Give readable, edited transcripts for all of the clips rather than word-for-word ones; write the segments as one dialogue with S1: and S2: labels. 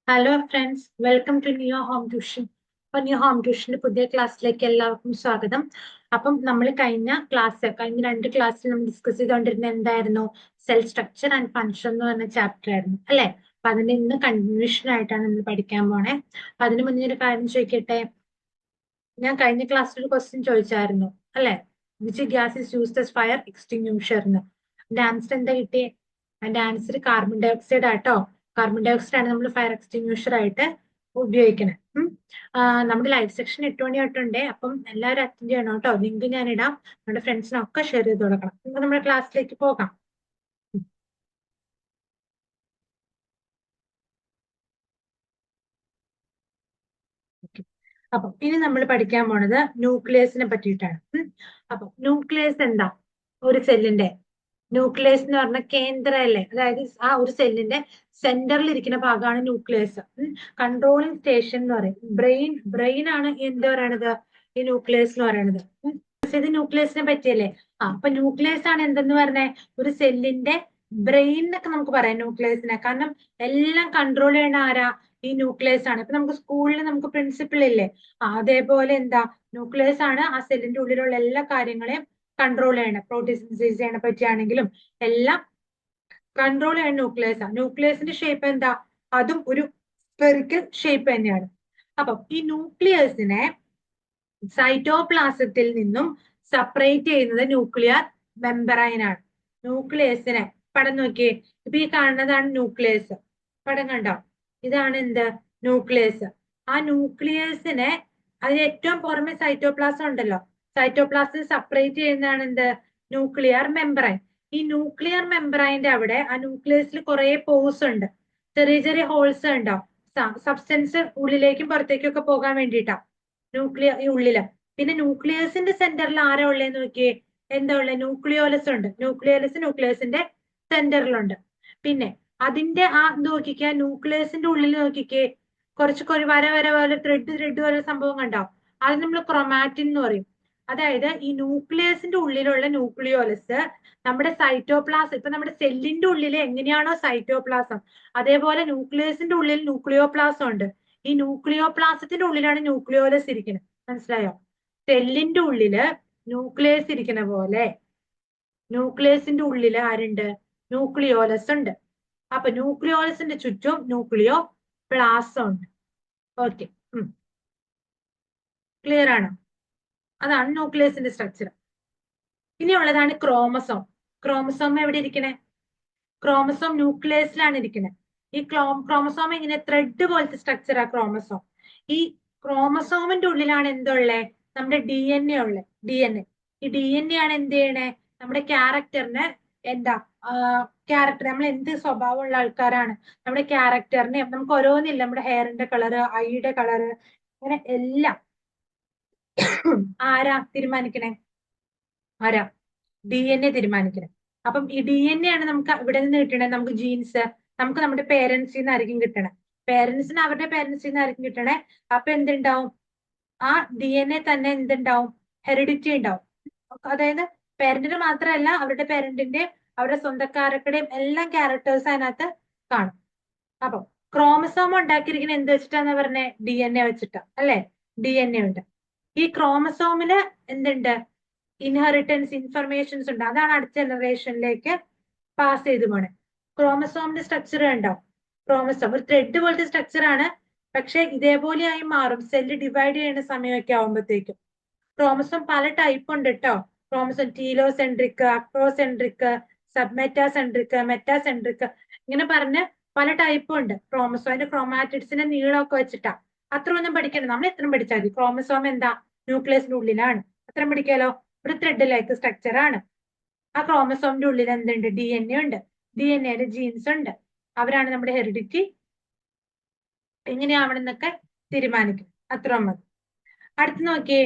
S1: Hello friends, welcome to new home tuition. അപ്പൊ new home ട്യൂഷന്റെ പുതിയ ക്ലാസ്സിലേക്ക് എല്ലാവർക്കും സ്വാഗതം. അപ്പം നമ്മൾ കഴിഞ്ഞ രണ്ട് ക്ലാസ്സിൽ നമ്മൾ ഡിസ്കസ് ചെയ്തുകൊണ്ടിരുന്ന എന്തായിരുന്നു? സെൽ സ്ട്രക്ചർ ആൻഡ് ഫങ്ഷൻ എന്ന് പറഞ്ഞ ചാപ്റ്റർ ആയിരുന്നു അല്ലെ? അപ്പൊ അതിന്റെ ഇന്ന് കണ്ടിന്യൂഷൻ ആയിട്ടാണ് നമ്മൾ പഠിക്കാൻ പോണേ. അപ്പൊ അതിന് മുന്നേ ഒരു കാര്യം ചോദിക്കട്ടെ. ഞാൻ കഴിഞ്ഞ ക്ലാസ്സിൽ ഒരു ക്വസ്റ്റ്യൻ ചോദിച്ചായിരുന്നു അല്ലെ? Which gas is used as fire extinguisher എന്ന്. അതിന്റെ ആൻസർ എന്താ കിട്ടിയേ? അതിന്റെ ആൻസർ കാർബൺ ഡൈ ഓക്സൈഡ് ആട്ടോ. കാർബൺ ഡൈ ഓക്സൈഡ് ആണ് നമ്മൾ ഫയർ എക്സ്റ്റിങ്യൂഷർ ആയിട്ട് ഉപയോഗിക്കുന്നത്. നമ്മുടെ ലൈവ് സെക്ഷൻ 8 മണി തൊട്ടുണ്ടേ. അപ്പം എല്ലാവരും അറ്റൻഡ് ചെയ്യണം കേട്ടോ. ലിങ്ക് ഞാൻ ഇടാം. നമ്മുടെ ഫ്രണ്ട്സിനൊക്കെ ഷെയർ ചെയ്ത് കൊടുക്കണം. നമുക്ക് നമ്മുടെ ക്ലാസ്സിലേക്ക് പോകാം. അപ്പൊ ഇനി നമ്മൾ പഠിക്കാൻ പോണത് ന്യൂക്ലിയസിനെ പറ്റിയിട്ടാണ്. അപ്പൊ ന്യൂക്ലിയസ് എന്താ? ഒരു സെല്ലിന്റെ ന്യൂക്ലിയസ് എന്ന് പറഞ്ഞ കേന്ദ്രം അല്ലേ? അതായത് ആ ഒരു സെല്ലിന്റെ സെന്ററിൽ ഇരിക്കുന്ന ഭാഗമാണ് ന്യൂക്ലിയസ്. കൺട്രോളിംഗ് സ്റ്റേഷൻ എന്ന് പറയും. ബ്രെയിൻ ആണ് എന്താ പറയണത്? ഈ ന്യൂക്ലിയസ് എന്ന് പറയണത്. ഇത് ന്യൂക്ലിയസിനെ പറ്റിയല്ലേ? അപ്പൊ ന്യൂക്ലിയസ് ആണ് എന്തെന്ന് പറഞ്ഞേ? ഒരു സെല്ലിന്റെ ബ്രെയിൻ എന്നൊക്കെ നമുക്ക് പറയാം ന്യൂക്ലിയസിനെ. കാരണം എല്ലാം കൺട്രോൾ ചെയ്യണ ആരാ? ഈ ന്യൂക്ലിയസ് ആണ്. ഇപ്പൊ നമുക്ക് സ്കൂളിൽ നമുക്ക് പ്രിൻസിപ്പൽ ഇല്ലേ? അതേപോലെ എന്താ ന്യൂക്ലിയസ് ആണ് ആ സെല്ലിന്റെ ഉള്ളിലുള്ള എല്ലാ കാര്യങ്ങളെയും കൺട്രോൾ ചെയ്യണം. പ്രോട്ടീൻ സിന്തസിസ് ചെയ്യണ പറ്റിയാണെങ്കിലും എല്ലാം കൺട്രോൾ ചെയ്യണ ന്യൂക്ലിയസ് ആണ്. ന്യൂക്ലിയസിന്റെ ഷേപ്പ് എന്താ? അതും ഒരു സ്ഫെറിക്കൽ ഷേപ്പ് തന്നെയാണ്. അപ്പം ഈ ന്യൂക്ലിയസിനെ സൈറ്റോപ്ലാസത്തിൽ നിന്നും സെപ്പറേറ്റ് ചെയ്യുന്നത് ന്യൂക്ലിയർ മെമ്പറൈൻ ആണ്. ന്യൂക്ലിയസിനെ പടം നോക്കിയേ. ഇപ്പൊ ഈ കാണുന്നതാണ് ന്യൂക്ലിയസ്. പടം കണ്ടോ? ഇതാണ് എന്ത്? ന്യൂക്ലിയസ്. ആ ന്യൂക്ലിയസിനെ അതിന് ഏറ്റവും പുറമെ സൈറ്റോപ്ലാസം ഉണ്ടല്ലോ. സൈറ്റോപ്ലാസം സെപ്പറേറ്റ് ചെയ്യുന്നതാണ് എന്ത്? Nuclear membrane. ഈ ന്യൂക്ലിയർ മെമ്പറൈന്റെ അവിടെ ആ ന്യൂക്ലിയസിൽ കുറെ പോസ് ഉണ്ട്. ചെറിയ ചെറിയ ഹോൾസ് ഉണ്ടോ? സബ്സ്റ്റൻസ് ഉള്ളിലേക്കും പുറത്തേക്കും ഒക്കെ പോകാൻ വേണ്ടിയിട്ടാ ഈ ഉള്ളില്. പിന്നെ ന്യൂക്ലിയസിന്റെ സെന്ററിൽ ആരാ ഉള്ളതെന്ന് നോക്കിയേ. എന്താ ഉള്ളത്? ന്യൂക്ലിയോലസ് ഉണ്ട്. ന്യൂക്ലിയസിന്റെ സെന്ററിലുണ്ട്. പിന്നെ അതിന്റെ നോക്കിക്കേ, ന്യൂക്ലിയസിന്റെ ഉള്ളിൽ നോക്കിക്കേ, കുറച്ച് വര വര പോലെ ത്രെഡ് പോലെ സംഭവം കണ്ടോ? അത് നമ്മൾ ക്രൊമാറ്റിൻ എന്ന് പറയും. അതായത് ഈ ന്യൂക്ലിയസിന്റെ ഉള്ളിലുള്ള ന്യൂക്ലിയോലസ് നമ്മുടെ സൈറ്റോപ്ലാസം, ഇപ്പൊ നമ്മുടെ സെല്ലിന്റെ ഉള്ളിൽ എങ്ങനെയാണോ സൈറ്റോപ്ലാസം, അതേപോലെ ന്യൂക്ലിയസിന്റെ ഉള്ളിൽ ന്യൂക്ലിയോപ്ലാസം ഉണ്ട്. ഈ ന്യൂക്ലിയോപ്ലാസത്തിന്റെ ഉള്ളിലാണ് ന്യൂക്ലിയോലസ് ഇരിക്കുന്നത്. മനസ്സിലായോ? സെല്ലിന്റെ ഉള്ളില് ന്യൂക്ലിയസ് ഇരിക്കുന്ന പോലെ ന്യൂക്ലിയസിന്റെ ഉള്ളില് ആരുണ്ട്? ന്യൂക്ലിയോലസ് ഉണ്ട്. അപ്പൊ ന്യൂക്ലിയോലസിന്റെ ചുറ്റും ന്യൂക്ലിയോ പ്ലാസം ഉണ്ട്. ഓക്കെ, ക്ലിയർ ആണോ? അതാണ് ന്യൂക്ലിയസിന്റെ സ്ട്രക്ചർ. ഇനിയുള്ളതാണ് ക്രോമസോം. ക്രോമസോം എവിടെ ഇരിക്കണേ? ക്രോമസോം ന്യൂക്ലിയസിലാണ് ഇരിക്കുന്നത്. ഈ ക്രോമസോം ഇങ്ങനെ ത്രെഡ് പോലത്തെ സ്ട്രക്ചറാ ക്രോമസോം. ഈ ക്രോമസോമിന്റെ ഉള്ളിലാണ് എന്തുള്ളേ? നമ്മുടെ DNA ഉള്ളത്. DNA. ഈ DNA ആണ് എന്ത് ചെയ്യണേ? നമ്മുടെ ക്യാരക്ടറിന് എന്താ ക്യാരക്ടർ, നമ്മൾ എന്ത് സ്വഭാവമുള്ള ആൾക്കാരാണ്, നമ്മുടെ ക്യാരക്ടറിനെ നമുക്ക് ഓരോന്നില്ല. നമ്മുടെ ഹെയറിന്റെ കളറ്, ഐയുടെ കളറ്, അങ്ങനെ എല്ലാം ആരാ തീരുമാനിക്കണേ? ആരാ? DNA തീരുമാനിക്കണേ. അപ്പം ഈ DNA ആണ് നമുക്ക് ഇവിടെ നിന്ന് കിട്ടണേ. നമുക്ക് ജീൻസ് നമുക്ക് നമ്മുടെ പേരൻസിൽ നിന്നായിരിക്കും കിട്ടണേ. പേരൻസിന് അവരുടെ പേരൻസിൽ നിന്നായിരിക്കും കിട്ടണേ. അപ്പൊ എന്തുണ്ടാവും? ആ DNA തന്നെ എന്തുണ്ടാവും? ഹെറിഡിറ്റി ഉണ്ടാവും. അതായത് പേരന്റിന് മാത്രമല്ല, അവരുടെ പേരന്റിന്റെ അവരുടെ സ്വന്തക്കാരുടെയും എല്ലാം ക്യാരക്ടേഴ്സ് അതിനകത്ത് കാണും. അപ്പൊ ക്രോമസോം ഉണ്ടാക്കിയിരിക്കുന്ന എന്ത് വെച്ചിട്ടാന്ന് പറഞ്ഞേ? DNA വെച്ചിട്ടാ അല്ലെ? DNA ഉണ്ട്. ഈ ക്രോമസോമിന് എന്തുണ്ട്? ഇൻഹെറിറ്റൻസ് ഇൻഫർമേഷൻസ് ഉണ്ട്. അതാണ് അടുത്ത ജനറേഷനിലേക്ക് പാസ് ചെയ്ത് പോണേ. ക്രോമസോമിന്റെ സ്ട്രക്ചർ ഉണ്ടോ? ക്രോമസോം ഒരു ത്രെഡ് പോലത്തെ സ്ട്രക്ചർ ആണ്. പക്ഷെ ഇതേപോലെയായി മാറും സെല്ല് ഡിവൈഡ് ചെയ്യുന്ന സമയമൊക്കെ ആവുമ്പോഴത്തേക്കും. ക്രോമസോം പല ടൈപ്പ് ഉണ്ട് കേട്ടോ. ക്രോമസോം ടീലോസെൻട്രിക്, അക്രോസെൻട്രിക്, സബ്മെറ്റാസെൻട്രിക്, മെറ്റാസെൻട്രിക്, ഇങ്ങനെ പറഞ്ഞ് പല ടൈപ്പും ഉണ്ട് ക്രോമസോം. അതിന്റെ ക്രോമാറ്റിഡ്സിന്റെ നീളമൊക്കെ വെച്ചിട്ടാ. അത്ര ഒന്നും പഠിക്കണം. നമ്മൾ എത്രയും പഠിച്ചാൽ മതി. ക്രോമസോം എന്താ? ന്യൂക്ലിയസിന്റെ ഉള്ളിലാണ്. അത്രയും പഠിക്കാലോ. ഒരു ത്രെഡ് ലൈക്ക് സ്ട്രക്ചർ ആണ്. ആ ക്രോമസോമിന്റെ ഉള്ളിൽ എന്തുണ്ട്? DNA ഉണ്ട്. DNAയുടെ ജീൻസ് ഉണ്ട്. അവരാണ് നമ്മുടെ ഹെറിഡിറ്റി എങ്ങനെയാവണമെന്നൊക്കെ തീരുമാനിക്കും. അത്ര മതി. അടുത്ത് നോക്കിയേ,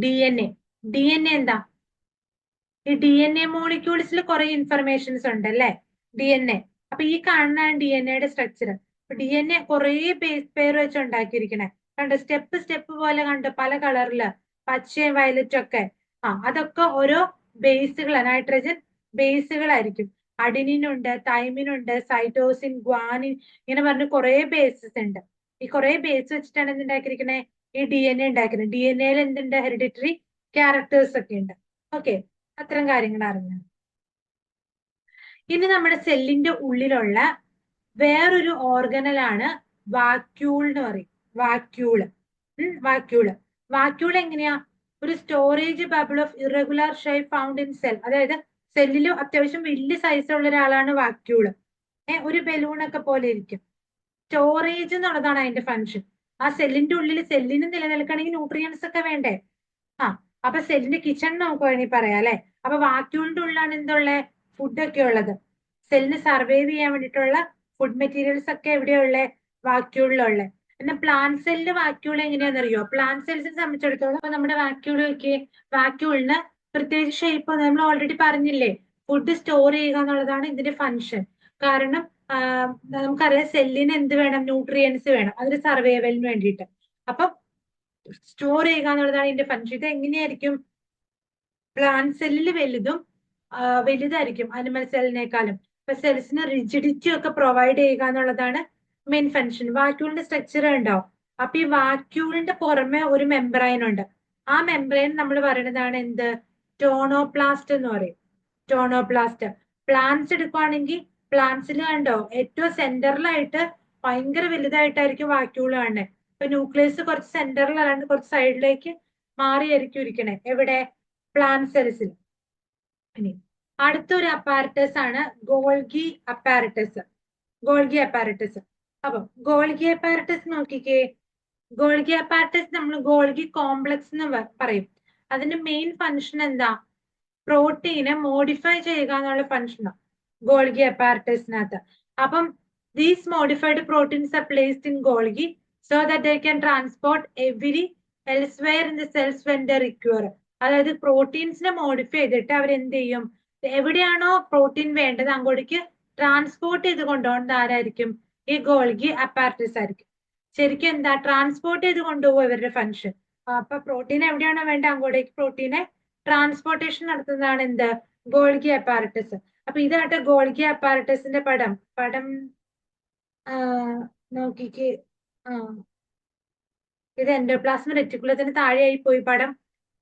S1: DNA. DNA എന്താ? ഈ DNA മോളിക്യൂൾസിൽ കുറെ ഇൻഫർമേഷൻസ് ഉണ്ട് അല്ലെ? DNA. അപ്പൊ ഈ കാണുന്ന DNAയുടെ സ്ട്രക്ചർ. DNA കുറെ ബേസ് പെയർ വെച്ച് ഉണ്ടാക്കിയിരിക്കണേ. കണ്ട് സ്റ്റെപ്പ് പോലെ കണ്ട് പല കളറില്, പച്ചയും വയലറ്റും ഒക്കെ. അതൊക്കെ ഓരോ ബേസുകളാണ്, നൈട്രജൻ ബേസുകളായിരിക്കും. അഡിനിൻ ഉണ്ട്, തൈമിൻ ഉണ്ട്, സൈറ്റോസിൻ, ഗ്വാനിൻ, ഇങ്ങനെ പറഞ്ഞ് കുറെ ബേസസ് ഉണ്ട്. ഈ കുറെ ബേസ് വെച്ചിട്ടാണ് എന്ത് ഉണ്ടാക്കിയിരിക്കുന്നത്, ഈ DNA ഉണ്ടാക്കുന്നത്. DNA എന്തുണ്ട്, ഹെറിഡിറ്ററി ക്യാരക്ടേഴ്സ് ഒക്കെ ഉണ്ട്. ഓക്കെ, അത്തരം കാര്യങ്ങൾ അറിഞ്ഞു. ഇനി നമ്മുടെ സെല്ലിന്റെ ഉള്ളിലുള്ള വേറൊരു ഓർഗനലാണ് വാക്യൂൾ എന്ന് പറയും. വാക്യൂള് വാക്യൂൾ എങ്ങനെയാ, ഒരു storage bubble of irregular shape found in cell. അതായത് സെല്ലിൽ അത്യാവശ്യം വലിയ സൈസുള്ള ഒരാളാണ് വാക്യൂള്. ഒരു ബലൂണൊക്കെ പോലെ ഇരിക്കും. സ്റ്റോറേജ് എന്നുള്ളതാണ് അതിന്റെ ഫംഗ്ഷൻ. ആ സെല്ലിന്റെ ഉള്ളിൽ സെല്ലിന് നിലനിൽക്കണമെങ്കിൽ ന്യൂട്രിയൻസ് ഒക്കെ വേണ്ടേ. അപ്പൊ സെല്ലിന്റെ കിച്ചൺ നമുക്ക് വേണമെങ്കിൽ പറയാം അല്ലെ. അപ്പൊ വാക്യൂളിന്റെ ഉള്ളിലാണ് എന്തുള്ളത്, ഫുഡൊക്കെ ഉള്ളത്. സെല്ലിന് സർവൈവ് ചെയ്യാൻ വേണ്ടിയിട്ടുള്ള ഫുഡ് മെറ്റീരിയൽസ് ഒക്കെ എവിടെയുള്ള, വാക്യൂളിലുള്ള. പിന്നെ പ്ലാന്റ് സെല്ലിന്റെ വാക്യൂൾ എങ്ങനെയാണെന്നറിയോ, പ്ലാന്റ് സെൽസിനെ സംബന്ധിച്ചിടത്തോളം ഇപ്പൊ നമ്മുടെ വാക്യൂളിന് പ്രത്യേകിച്ച് ഷേപ്പ് നമ്മൾ ഓൾറെഡി പറഞ്ഞില്ലേ, ഫുഡ് സ്റ്റോർ ചെയ്യുക എന്നുള്ളതാണ് ഇതിന്റെ ഫംഗ്ഷൻ. കാരണം നമുക്കറിയാം സെല്ലിന് എന്ത് വേണം, ന്യൂട്രിയൻസ് വേണം അതിന് സർവൈവലിന് വേണ്ടിയിട്ട്. അപ്പൊ സ്റ്റോർ ചെയ്യുക എന്നുള്ളതാണ് ഇതിന്റെ ഫംഗ്ഷൻ. ഇത് എങ്ങനെയായിരിക്കും, പ്ലാന്റ് സെല്ലിൽ വലുതായിരിക്കും അനിമൽ സെല്ലിനേക്കാളും. ഇപ്പൊ സെൽസിന് റിജിഡിറ്റി ഒക്കെ പ്രൊവൈഡ് ചെയ്യുക എന്നുള്ളതാണ് മെയിൻ ഫംഗ്ഷൻ. വാക്യൂളിന്റെ സ്ട്രക്ചർ ഉണ്ടാവും. അപ്പൊ ഈ വാക്യൂളിന്റെ പുറമെ ഒരു മെംബ്രൈൻ ഉണ്ട്. ആ മെംബ്രൈൻ നമ്മൾ പറയുന്നതാണ് എന്ത്, ടോണോപ്ലാസ്റ്റ് എന്ന് പറയും. ടോണോപ്ലാസ്റ്റ്. പ്ലാന്റ്സ് എടുക്കുവാണെങ്കിൽ പ്ലാന്റ്സിൽ കണ്ടോ ഏറ്റവും സെന്ററിലായിട്ട് ഭയങ്കര വലുതായിട്ടായിരിക്കും വാക്യൂൾ കാണുന്നത്. ഇപ്പൊ ന്യൂക്ലിയസ് കുറച്ച് സെന്ററിൽ അല്ലാണ്ട് കുറച്ച് സൈഡിലേക്ക് മാറിയായിരിക്കും ഇരിക്കണേ. എവിടെ, പ്ലാന്റ് സെൽസിൽ. ഇനി അടുത്തൊരു അപ്പാരറ്റസ് ആണ് ഗോൾഗി അപ്പാരറ്റസ്. അപ്പൊ ഗോൾഗി അപ്പാരറ്റസ് നോക്കിക്കേ. ഗോൾഗി അപ്പാരറ്റസ് നമ്മൾ ഗോൾഗി കോംപ്ലക്സ് എന്ന് പറയും. അതിന്റെ മെയിൻ ഫംഗ്ഷൻ എന്താ, പ്രോട്ടീനെ മോഡിഫൈ ചെയ്യുക എന്നുള്ള ഫംഗ്ഷനാണ് ഗോൾഗി അപ്പാരറ്റസിനകത്ത്. അപ്പം these modified proteins are placed in Golgi so that they can transport every elsewhere in the cells when they require. അതായത് പ്രോട്ടീൻസിനെ മോഡിഫൈ ചെയ്തിട്ട് അവരെന്ത് ചെയ്യും, എവിടെയാണോ പ്രോട്ടീൻ വേണ്ടത് അങ്ങോട്ടേക്ക് ട്രാൻസ്പോർട്ട് ചെയ്ത് കൊണ്ടുപോകുന്നത് ആരായിരിക്കും, ഈ ഗോൾഗി അപ്പാരറ്റസ് ആയിരിക്കും. ശരിക്കും എന്താ, ട്രാൻസ്പോർട്ട് ചെയ്ത് കൊണ്ടുപോകും ഇവരുടെ ഫംഗ്ഷൻ. അപ്പൊ പ്രോട്ടീൻ എവിടെയാണോ വേണ്ടത് അങ്ങോട്ടേക്ക് പ്രോട്ടീനെ ട്രാൻസ്പോർട്ടേഷൻ നടത്തുന്നതാണ് എന്ത്, ഗോൾഗി അപ്പാരറ്റസ്. അപ്പൊ ഇതായിട്ട് ഗോൾഗി അപ്പാരറ്റസിന്റെ പടം നോക്കിക്ക്. ഇത് എൻഡോപ്ലാസ്മിക് റെറ്റിക്കുലത്തിന് താഴെയായി പോയി പടം.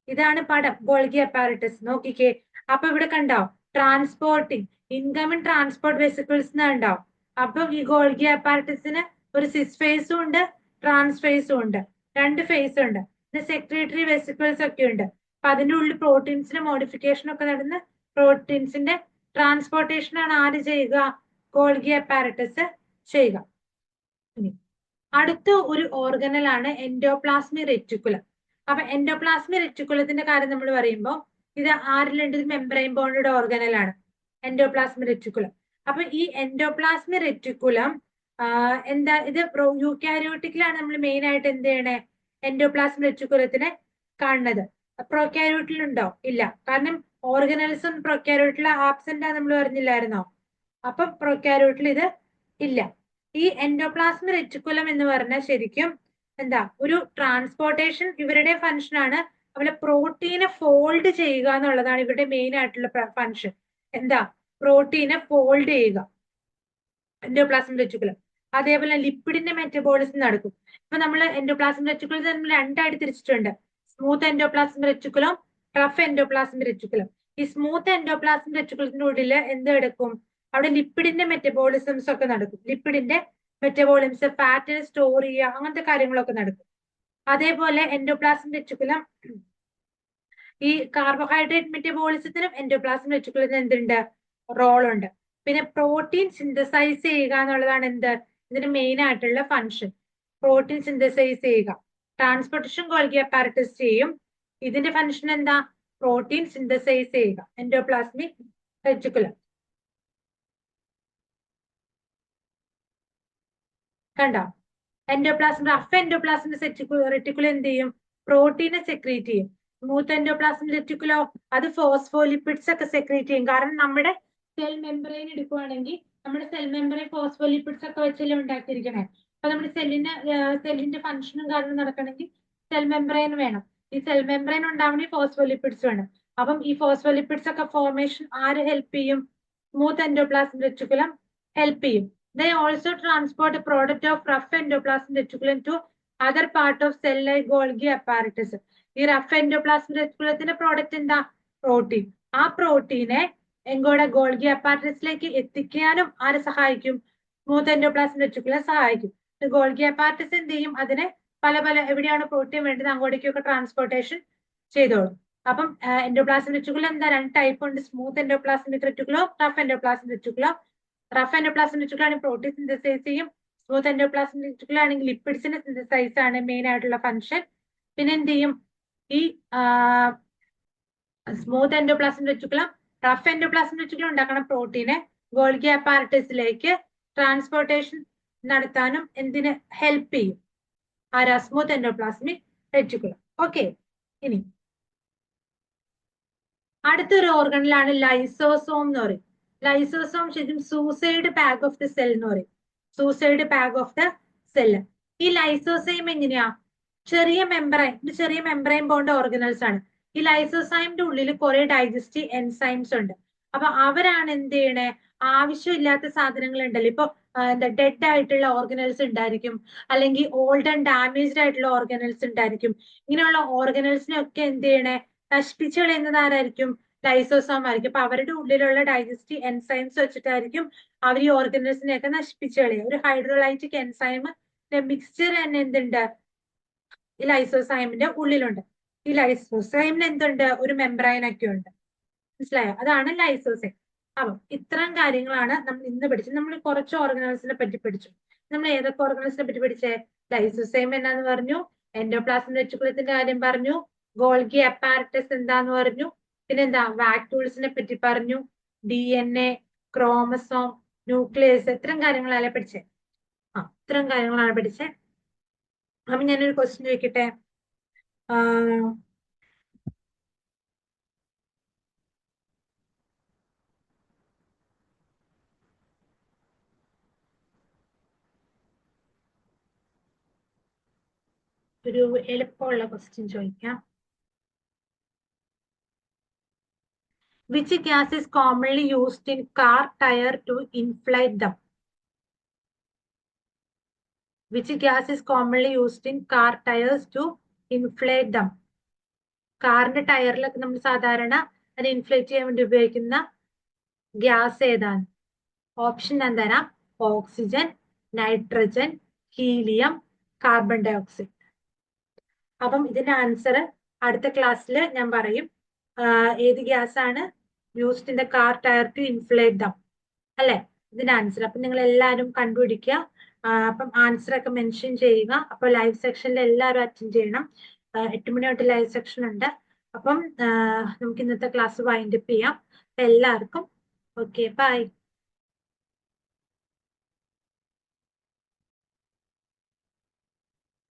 S1: ഇതാണ് പടം, ഗോൾഗി അപ്പാരറ്റസ്. നോക്കിക്കേ. അപ്പൊ ഇവിടെ കണ്ടോ, ട്രാൻസ്പോർട്ടിങ് ഇൻകമിങ് ട്രാൻസ്പോർട്ട് വെസിക്കിൾസ് ഉണ്ടാവും. അപ്പൊ ഈ ഗോൾഗി അപ്പാരറ്റസിന് ഒരു സിസ് ഫേസും ഉണ്ട്, ട്രാൻസ് ഫേസും ഉണ്ട്, രണ്ട് ഫേസ് ഉണ്ട്. പിന്നെ സെക്രട്ടറി വെസിക്കിൾസ് ഒക്കെ ഉണ്ട്. അപ്പൊ അതിന്റെ ഉള്ളിൽ പ്രോട്ടീൻസിന്റെ മോഡിഫിക്കേഷൻ ഒക്കെ നടന്ന് പ്രോട്ടീൻസിന്റെ ട്രാൻസ്പോർട്ടേഷൻ ആണ് ആര് ചെയ്യുക, ഗോൾഗി അപ്പാരറ്റസ് ചെയ്യുക. അടുത്ത ഒരു ഓർഗനലാണ് എൻഡോപ്ലാസ്മിക് റെറ്റിക്കുലം. അപ്പൊ എൻഡോപ്ലാസ്മിക് റെറ്റിക്കുലത്തിന്റെ കാര്യം നമ്മൾ പറയുമ്പോൾ ഇത് ആരിലുണ്ട്, മെംബ്രെയിൻ ബോണ്ടഡ് ഓർഗനലാണ് എൻഡോപ്ലാസ്മിക് റെറ്റിക്കുലം. അപ്പൊ ഈ എൻഡോപ്ലാസ്മിക് റെറ്റിക്കുലം എന്താ, ഇത് യൂക്കാരിയോട്ടിക്കിലാണ് നമ്മൾ മെയിൻ ആയിട്ട് എന്ത് ചെയ്യണേ, എൻഡോപ്ലാസ്മിക് റെറ്റിക്കുലത്തിനെ കാണുന്നത്. പ്രൊക്കാരിയോട്ടിലുണ്ടോ, ഇല്ല. കാരണം ഓർഗനൽസും പ്രൊക്കാരിയോട്ടിൽ ആബ്സെന്റ് ആ നമ്മൾ പറഞ്ഞില്ലായിരുന്നോ. അപ്പൊ പ്രൊക്കാരിയോട്ടിൽ ഇത് ഇല്ല. ഈ എൻഡോപ്ലാസ്മിക് റെറ്റിക്കുലം എന്ന് പറഞ്ഞാൽ ശരിക്കും എന്താ, ഒരു ട്രാൻസ്പോർട്ടേഷൻ ഇവരുടെ ഫംഗ്ഷൻ ആണ്. അതുപോലെ പ്രോട്ടീനെ ഫോൾഡ് ചെയ്യുക എന്നുള്ളതാണ് ഇവരുടെ മെയിൻ ആയിട്ടുള്ള ഫംഗ്ഷൻ. എന്താ, പ്രോട്ടീനെ ഫോൾഡ് ചെയ്യുക എൻഡോപ്ലാസ്മിക് റെറ്റിക്കുലം. അതേപോലെ ലിപ്പിഡിന്റെ മെറ്റബോളിസം നടക്കും. ഇപ്പൊ നമ്മൾ എൻഡോപ്ലാസ്മിക് റെറ്റിക്കുലം നമ്മൾ രണ്ടായിട്ട് തിരിച്ചിട്ടുണ്ട്, smooth endoplasmic reticulum, rough endoplasmic reticulum. ഈ സ്മൂത്ത് എൻഡോപ്ലാസ്മിക് റെറ്റിക്കുലത്തിന്റെ ഉള്ളിൽ എന്ത് നടക്കും, അവിടെ ലിപ്പിഡിന്റെ മെറ്റബോളിസംസ് ഒക്കെ നടക്കും. ലിപ്പിഡിന്റെ മെറ്റബോളിസംസ്, ഫാറ്റിനെ സ്റ്റോർ ചെയ്യുക, അങ്ങനത്തെ കാര്യങ്ങളൊക്കെ നടക്കും. അതേപോലെ എൻഡോപ്ലാസ്മിക് റെറ്റിക്കുലം ഈ കാർബോഹൈഡ്രേറ്റ് മെറ്റബോളിസത്തിനും എൻഡോപ്ലാസ്മിക് റെറ്റിക്കുലത്തിന് എന്തുണ്ട്, റോളുണ്ട്. പിന്നെ പ്രോട്ടീൻ സിന്തസൈസ് ചെയ്യുക എന്നുള്ളതാണ് എന്ത്, ഇതിന് മെയിൻ ആയിട്ടുള്ള ഫംഗ്ഷൻ. പ്രോട്ടീൻ സിന്തസൈസ് ചെയ്യുക, ട്രാൻസ്പോർട്ടേഷൻ ഗോൾഗി അപ്പാരറ്റസ് ചെയ്യും. ഇതിന്റെ ഫംഗ്ഷൻ എന്താ, പ്രോട്ടീൻ സിന്തസൈസ് ചെയ്യുക എൻഡോപ്ലാസ്മിക് റെറ്റിക്കുലം. കണ്ടോ, എൻഡോപ്ലാസ്മിക് റഫ് എൻഡോപ്ലാസ്മിക് റെറ്റിക്കുലം എന്ത് ചെയ്യും, പ്രോട്ടീനെ സെക്രീറ്റ് ചെയ്യും. സ്മൂത്ത് എൻഡോപ്ലാസ്മിക് റെറ്റിക്കുലോ അത് ഫോസ്ഫോലിപ്പിഡ്സ് ഒക്കെ സെക്രീറ്റ് ചെയ്യും. കാരണം നമ്മുടെ സെൽ മെമ്പറൈൻ എടുക്കുവാണെങ്കിൽ നമ്മുടെ സെൽ മെമ്പറൈൻ ഫോസ്ഫോലിപ്പിഡ്സ് ഒക്കെ വെച്ചല്ലേ ഉണ്ടാക്കിയിരിക്കണേ. അപ്പൊ നമ്മുടെ സെല്ലിന്റെ ഫംഗ്ഷനും കാരണം നടക്കണമെങ്കിൽ സെൽ മെമ്പറൈൻ വേണം. ഈ സെൽ മെമ്പറൈൻ ഉണ്ടാവണമെങ്കിൽ ഫോസ്ഫോലിപ്പിഡ്സ് വേണം. അപ്പം ഈ ഫോസ്ഫോലിപ്പിഡ്സ് ഒക്കെ ഫോർമേഷൻ ആര് ഹെൽപ്പ് ചെയ്യും, സ്മൂത്ത് എൻഡോപ്ലാസം റെറ്റിക്കുലം ഹെൽപ്പ് ചെയ്യും. They also transport product of rough endoplasm reticulum to other part of cell like Golgi apparatus. ഈ റഫ് എൻഡോപ്ലാസം റെറ്റിക്കുലത്തിന്റെ പ്രോഡക്റ്റ് എന്താ? പ്രോട്ടീൻ. ആ പ്രോട്ടീനെ എങ്കോടെ ഗോൾഗി അപ്പാരറ്റസിലേക്ക് എത്തിക്കാനും ആരെ സഹായിക്കും? സ്മൂത്ത് എൻഡോപ്ലാസം റെറ്റിക്കുലം സഹായിക്കും. ഗോൾഗി അപ്പാരറ്റസ് എന്ത് ചെയ്യും? അതിനെ പല പല എവിടെയാണ് പ്രോട്ടീൻ വേണ്ടത് അങ്ങോട്ടേക്കൊക്കെ ട്രാൻസ്പോർട്ടേഷൻ ചെയ്തോളും. അപ്പം എൻഡോപ്ലാസം റെറ്റിക്കുലം എന്താ? രണ്ട് ടൈപ്പ് ഉണ്ട്, smooth endoplasmic reticulum, rough endoplasm reticulum. Rough endoplasm reticulum ആണെങ്കിൽ പ്രോട്ടീൻ സിന്തസൈസ് ചെയ്യും. സ്മൂത്ത് എൻഡോപ്ലാസം റെറ്റിക്കുലം ആണെങ്കിൽ ലിപ്പിഡ്സിന്റെ സിന്തസൈസ് ആണ് മെയിൻ ആയിട്ടുള്ള ഫംഗ്ഷൻ. പിന്നെ എന്ത് ചെയ്യും? ഈ smooth endoplasm reticulum rough endoplasm reticulum ഉണ്ടാക്കണം പ്രോട്ടീനെ ഗോൾഗി അപ്പാരറ്റസിലേക്ക് ട്രാൻസ്പോർട്ടേഷൻ നടത്താനും എന്തിന് ഹെൽപ്പ് ചെയ്യും? ആരാ? Smooth endoplasmic reticulum. ഓക്കെ, ഇനി അടുത്തൊരു ഓർഗണിലാണ് ലൈസോസോം എന്ന് പറയും. ലൈസോസോം ശരിക്കും suicide bag of the cell എന്ന് പറയും. Suicide bag of the cell. ഈ ലൈസോസൈം എങ്ങനെയാ? ചെറിയ മെമ്പറൈൻ പോണ്ട ഓർഗനൽസ് ആണ്. ഈ ലൈസോസൈമിന്റെ ഉള്ളിൽ കുറെ ഡൈജസ്റ്റീവ് എൻസൈംസ് ഉണ്ട്. അപ്പൊ അവരാണ് എന്ത് ചെയ്യണേ? ആവശ്യമില്ലാത്ത സാധനങ്ങൾ ഉണ്ടല്ലോ, ഇപ്പൊ എന്താ ഡെഡ് ആയിട്ടുള്ള ഓർഗനൽസ് ഉണ്ടായിരിക്കും, അല്ലെങ്കിൽ ഓൾഡ് ആൻഡ് ഡാമേജ്ഡ് ആയിട്ടുള്ള ഓർഗനൽസ് ഉണ്ടായിരിക്കും. ഇങ്ങനെയുള്ള ഓർഗനൽസിനെ ഒക്കെ എന്ത് ചെയ്യണേ? നശിപ്പിച്ചു കളയുന്നത് ആരായിരിക്കും? ലൈസോസോം ആയിരിക്കും. അപ്പൊ അവരുടെ ഉള്ളിലുള്ള ഡൈജസ്റ്റീവ് എൻസൈംസ് വെച്ചിട്ടായിരിക്കും അവർ ഈ ഓർഗനൽസിനെയൊക്കെ നശിപ്പിച്ചു കളയുക. ഒരു ഹൈഡ്രോലൈറ്റിക് എൻസൈം മിക്സ്ചർ തന്നെ എന്തുണ്ട്? ഈ ലൈസോസൈമിന്റെ ഉള്ളിലുണ്ട്. ഈ ലൈസോസൈമിന് എന്തുണ്ട്? ഒരു മെംബ്രൈൻ ഒക്കെ ഉണ്ട്. മനസ്സിലായോ? അതാണ് ലൈസോസൈം. അപ്പം ഇത്തരം കാര്യങ്ങളാണ് നമ്മൾ ഇന്ന് പഠിച്ചത്. നമ്മൾ കുറച്ച് ഓർഗനൽസിനെ പറ്റി പഠിച്ചു. നമ്മൾ ഏതൊക്കെ ഓർഗനൽസിനെ പറ്റി പഠിച്ചേ? ലൈസോസൈം എന്നാന്ന് പറഞ്ഞു, എൻഡോപ്ലാസം റെറ്റിക്കുലത്തിന്റെ കാര്യം പറഞ്ഞു, ഗോൾഗി അപ്പാരറ്റസ് എന്താന്ന് പറഞ്ഞു, പിന്നെന്താ വാക്യൂൾസിനെ പറ്റി പറഞ്ഞു, DNA, ക്രോമസോം, ന്യൂക്ലിയസ്, ഇത്തരം കാര്യങ്ങളല്ലേ പഠിച്ചേ? ഇത്തരം കാര്യങ്ങളാണ് പഠിച്ചേ. അപ്പൊ ഞാനൊരു ക്വസ്റ്റ്യൻ ചോദിക്കട്ടെ. ഒരു എളുപ്പമുള്ള ക്വസ്റ്റ്യൻ ചോദിക്കാം. Which gas is commonly used in car tire to inflate them? Which gas is commonly used in car tires to inflate them? കാറിന്റെ ടയറിലൊക്കെ നമ്മൾ സാധാരണ അത് ഇൻഫ്ലേറ്റ് ചെയ്യാൻ വേണ്ടി ഉപയോഗിക്കുന്ന ഗ്യാസ് ഏതാണ്? ഓപ്ഷൻ ഞാൻ തരാം. Oxygen, nitrogen, helium, carbon dioxide. അപ്പം ഇതിന്റെ ആൻസർ അടുത്ത ക്ലാസ്സിൽ ഞാൻ പറയും. ഏത് ഗ്യാസ് ആണ് used in the car tyre to inflate dum അല്ലെ ഇതിന്റെ ആൻസർ. അപ്പൊ നിങ്ങൾ എല്ലാവരും കണ്ടുപിടിക്കുക. അപ്പം ആൻസർ ഒക്കെ മെൻഷൻ ചെയ്യുക. അപ്പൊ ലൈവ് സെക്ഷനിൽ എല്ലാവരും അറ്റൻഡ് ചെയ്യണം. 8 മണി തൊട്ട് ലൈവ് സെക്ഷൻ ഉണ്ട്. അപ്പം നമുക്ക് ഇന്നത്തെ ക്ലാസ് വൈൻഡ് അപ്പ് ചെയ്യാം. എല്ലാവർക്കും ഓക്കെ, ബൈ.